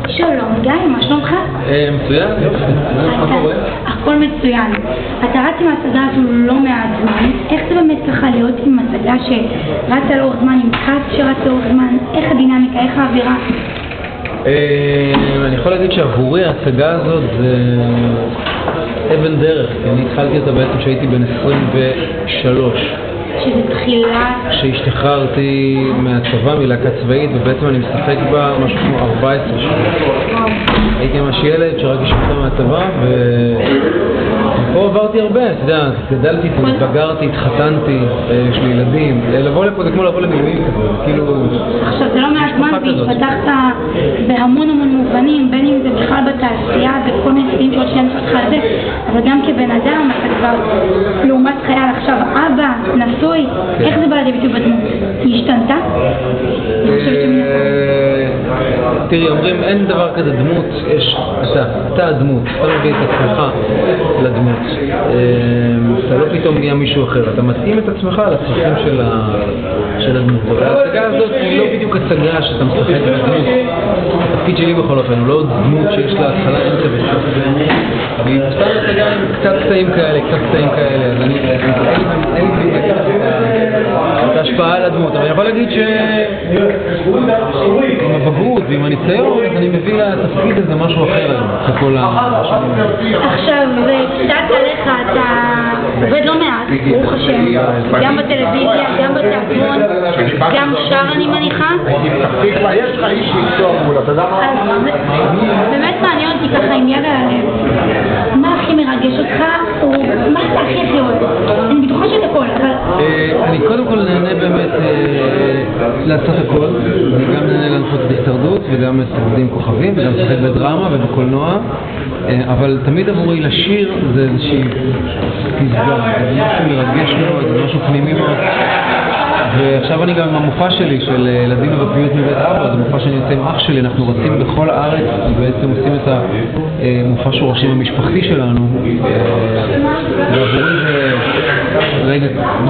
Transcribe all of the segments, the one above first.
שלום גיא, מה שלומך? מצוין, יופי. מה קורה? הכל מצוין. אתה רץ עם ההצגה הזו לא מעט זמן. איך זה באמת ככה להיות עם הצגה שרצה לאורך זמן, עם קאסט שרץ לאורך זמן? איך הדינמיקה, איך האווירה? אני יכול להגיד שעבורי ההצגה הזאת זה אבן דרך, כי אני התחלתי אותה בעצם כשהייתי בן 23. שזה תחילה... כשהשתחררתי מהצבא, מלהקה צבאית, ובעצם אני משחק בה משהו כמו 14 שנים. הייתי ממש ילד שרק השתחרר מהצבא, ופה עברתי הרבה, אתה יודע, גדלתי פה, התבגרתי, התחתנתי, יש לי ילדים. לבוא לפה זה כמו לבוא למילואים כזה, כאילו... עכשיו זה לא מעט זמן והתפתחת בהמון מובנים, בין אם זה בכלל בתעשייה, בכל מיני סביבים שעוד שנייה נפתחה על זה, אבל גם כבן אדם, אתה כבר לעומת חייל עכשיו אבא, נשוי, איך זה בא לידי ביטוי בדמות? היא השתנתה? תראי, אומרים אין דבר כזה דמות, יש אתה הדמות, אתה מביא את עצמך לדמות, אתה לא פתאום נהיה מישהו אחר, אתה מתאים את עצמך לצרכים של הדמות. ההצגה הזאת היא לא בדיוק הצגה שאתה משחק בדמות. התפקיד שלי בכל אופן הוא לא דמות שיש לה התחלה אמצע וסוף, היא סתם הצגה עם קצת קטעים כאלה, אז אין לי את ההשפעה על הדמות, אבל אני יכול להגיד שעם הבגרות ועם הניסיון אני מביא לתפקיד הזה משהו אחר ככל השנים. עכשיו, קצת עליך, אתה עובד לא מעט, ברוך השם, גם בטלוויזיה, גם בתיאטרון, גם שר אני מניחה. יש לך איש מקצוע מול, אתה יודע מה? באמת מעניין אותי ככה עם יד על הלב. מה הכי מרגש אותך, או מה אתה הכי אוהב? אני בטוחה שאת הכל, אבל... אני קודם כל נהנה באמת לעשות הכל. אני גם נהנה להנחות בהישרדות וגם עובדים כוכבים וגם משחק בדרמה ובקולנוע, אבל תמיד עבורי לשיר זה איזושהי פסגה, זה משהו מרגש מאוד, זה משהו פנימי מאוד. ועכשיו אני גם עם המופע שלי של ילדים ובפיות מבית אבא, זה מופע שאני יוצא עם אח שלי, אנחנו רצים בכל הארץ ובעצם עושים את המופע שורשים המשפחתי שלנו, ועבורי זה רגע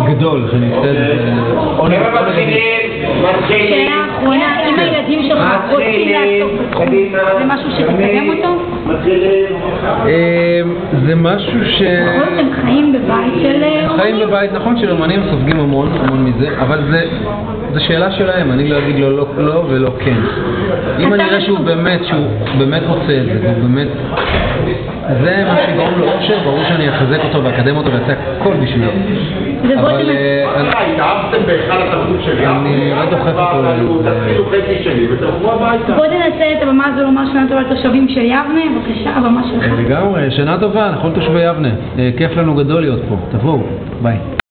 גדול שאני עושה את זה עונג. שאלה האחרונה, אם הילדים שלך רוצים לעסוק בתחום, זה משהו שתקדם אותו? זה משהו ש... נכון, הם חיים בבית של אומנים? חיים בבית, נכון, של אומנים סופגים המון מזה, אבל זה שאלה שלהם, אני לא אגיד לו לא ולא כן. אם אני אראה שהוא באמת רוצה את זה, הוא באמת... זה מה שגורם לו אושר, ברור שאני אחזק אותו ואקדם אותו ואעשה הכל בשבילו. אבל... התאהבתם באחד התרבות שלי. אני לא דוחף אותו. תתחילו חצי שלי ותלכו הביתה. בוא תנסה את הבמה הזו לומר שנה טובה לתושבים של יבנה, בבקשה, הבמה שלך. לגמרי, שנה טובה, לכל תושבי יבנה. כיף לנו גדול להיות פה. תבואו, ביי.